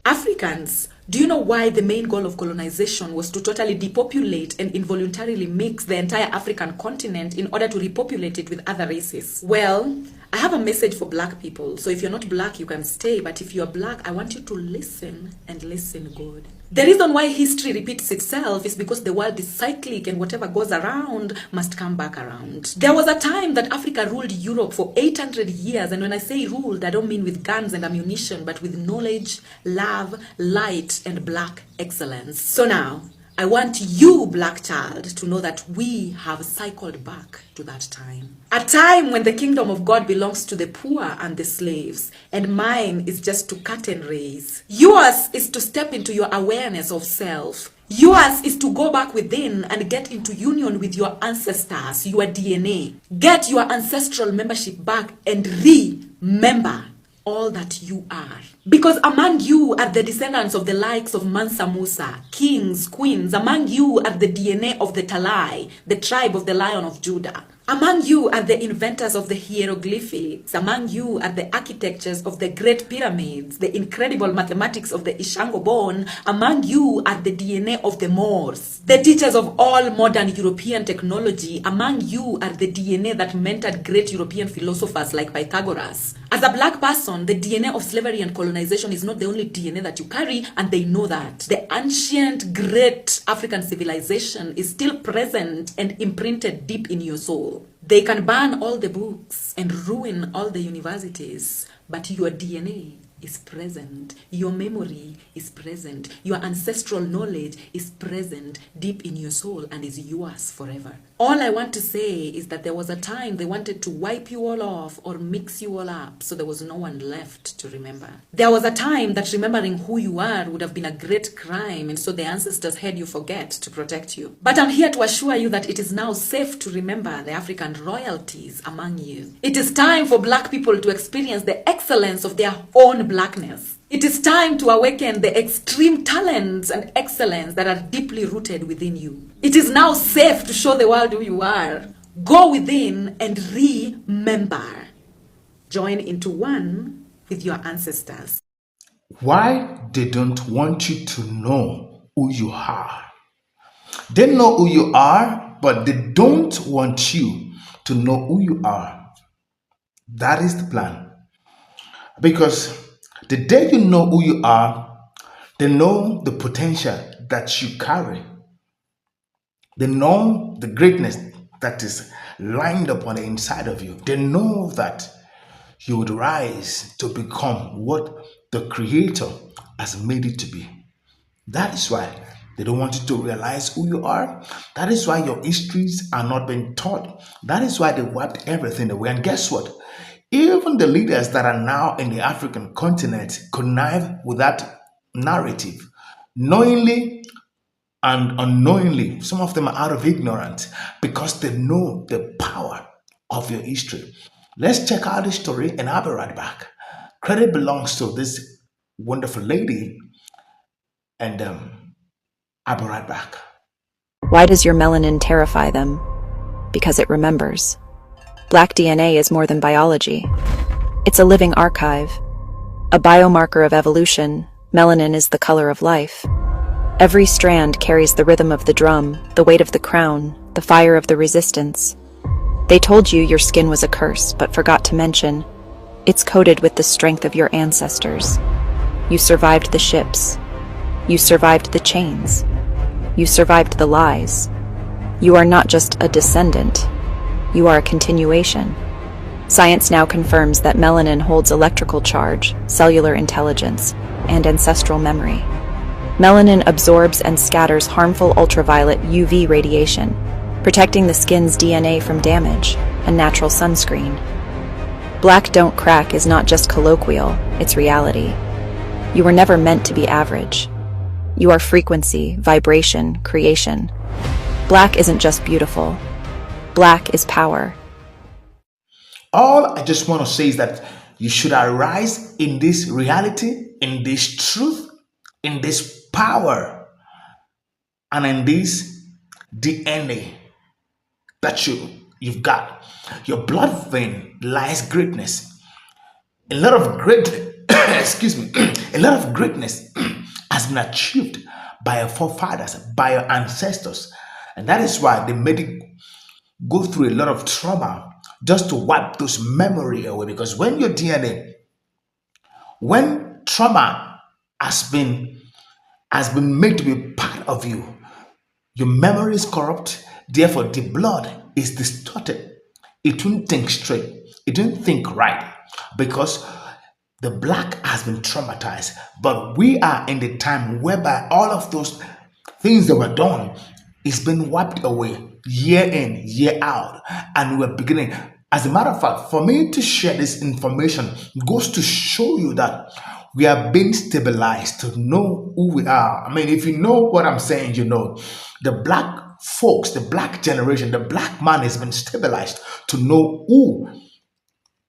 Africans, do you know why the main goal of colonization was to totally depopulate and involuntarily mix the entire African continent in order to repopulate it with other races? Well, I have a message for black people. So if you're not black, you can stay. But if you're black, I want you to listen and listen good. The reason why history repeats itself is because the world is cyclic and whatever goes around must come back around. There was a time that Africa ruled Europe for 800 years. And when I say ruled, I don't mean with guns and ammunition, but with knowledge, love, light, and black excellence. So now, I want you, black child, to know that we have cycled back to that time. A time when the kingdom of God belongs to the poor and the slaves, and mine is just to cut and raise. Yours is to step into your awareness of self. Yours is to go back within and get into union with your ancestors, your DNA. Get your ancestral membership back and remember all that you are. Because among you are the descendants of the likes of Mansa Musa, kings, queens. Among you are the DNA of the Talai, the tribe of the Lion of Judah. Among you are the inventors of the hieroglyphics. Among you are the architectures of the great pyramids, the incredible mathematics of the Ishango bone. Among you are the DNA of the Moors, the teachers of all modern European technology. Among you are the DNA that mentored great European philosophers like Pythagoras. As a black person, the DNA of slavery and colonization is not the only DNA that you carry, and they know that. The ancient, great African civilization is still present and imprinted deep in your soul. They can ban all the books and ruin all the universities, but your DNA is present. Your memory is present. Your ancestral knowledge is present deep in your soul and is yours forever. All I want to say is that there was a time they wanted to wipe you all off or mix you all up, so there was no one left to remember. There was a time that remembering who you are would have been a great crime, and so the ancestors had you forget to protect you. But I'm here to assure you that it is now safe to remember the African royalties among you. It is time for black people to experience the excellence of their own blackness. It is time to awaken the extreme talents and excellence that are deeply rooted within you. It is now safe to show the world who you are. Go within and remember. Join into one with your ancestors. Why they don't want you to know who you are? They know who you are, but they don't want you to know who you are. That is the plan. Because the day you know who you are, they know the potential that you carry. They know the greatness that is lined up on the inside of you. They know that you would rise to become what the Creator has made it to be. That is why they don't want you to realize who you are. That is why your histories are not being taught. That is why they wiped everything away. And guess what? Even the leaders that are now in the African continent connive with that narrative, knowingly and unknowingly. Some of them are out of ignorance because they know the power of your history. Let's check out the story and I'll be right back. Credit belongs to this wonderful lady, and I'll be right back. Why does your melanin terrify them? Because it remembers. Black DNA is more than biology. It's a living archive. A biomarker of evolution, melanin is the color of life. Every strand carries the rhythm of the drum, the weight of the crown, the fire of the resistance. They told you your skin was a curse, but forgot to mention, it's coated with the strength of your ancestors. You survived the ships. You survived the chains. You survived the lies. You are not just a descendant. You are a continuation. Science now confirms that melanin holds electrical charge, cellular intelligence, and ancestral memory. Melanin absorbs and scatters harmful ultraviolet UV radiation, protecting the skin's DNA from damage, a natural sunscreen. Black don't crack is not just colloquial, it's reality. You were never meant to be average. You are frequency, vibration, creation. Black isn't just beautiful. Black is power. All I just want to say is that you should arise in this reality, in this truth, in this power, and in this DNA that you've got. Your blood vein lies greatness. A lot of great, excuse me, a lot of greatness has been achieved by your forefathers, by your ancestors. And that is why they made it go through a lot of trauma just to wipe those memory away. Because when your DNA, when trauma has been made to be part of you, your memory is corrupt, therefore the blood is distorted. It won't think straight, it won't think right, because the black has been traumatized. But we are in the time whereby all of those things that were done is being wiped away year in, year out, and we're beginning. As a matter of fact, for me to share this information goes to show you that we are being stabilized to know who we are. I mean, if you know what I'm saying, you know the black folks, the black generation, the black man has been stabilized to know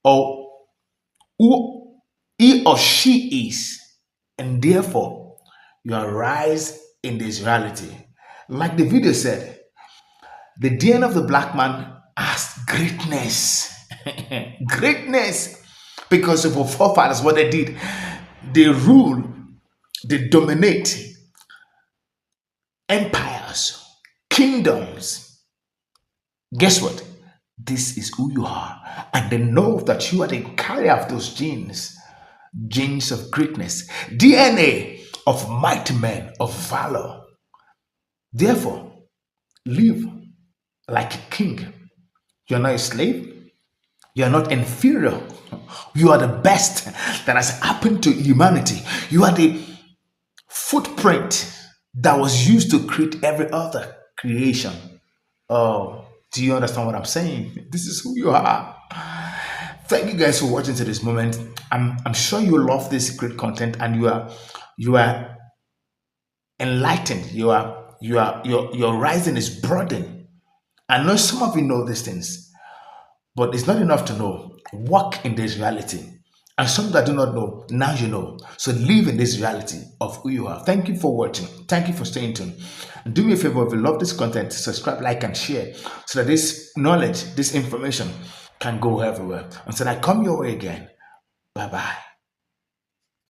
or who he or she is, and therefore you are rise in this reality. Like the video said, the DNA of the black man has greatness. Greatness. Because of our forefathers, what they did, they rule, they dominate empires, kingdoms. Guess what? This is who you are. And they know that you are the carrier of those genes, genes of greatness, DNA of mighty men, of valor. Therefore, live like a king. You're not a slave. You're not inferior. You are the best that has happened to humanity. You are the footprint that was used to create every other creation. Oh, do you understand what I'm saying? This is who you are. Thank you guys for watching to this moment. I'm sure you love this great content, and you are enlightened. Your rising is broadened. I know some of you know these things, but it's not enough to know. Walk in this reality. And some that do not know, now you know. So live in this reality of who you are. Thank you for watching. Thank you for staying tuned. And do me a favor, if you love this content, subscribe, like, and share, so that this knowledge, this information can go everywhere. Until I come your way again. Bye-bye.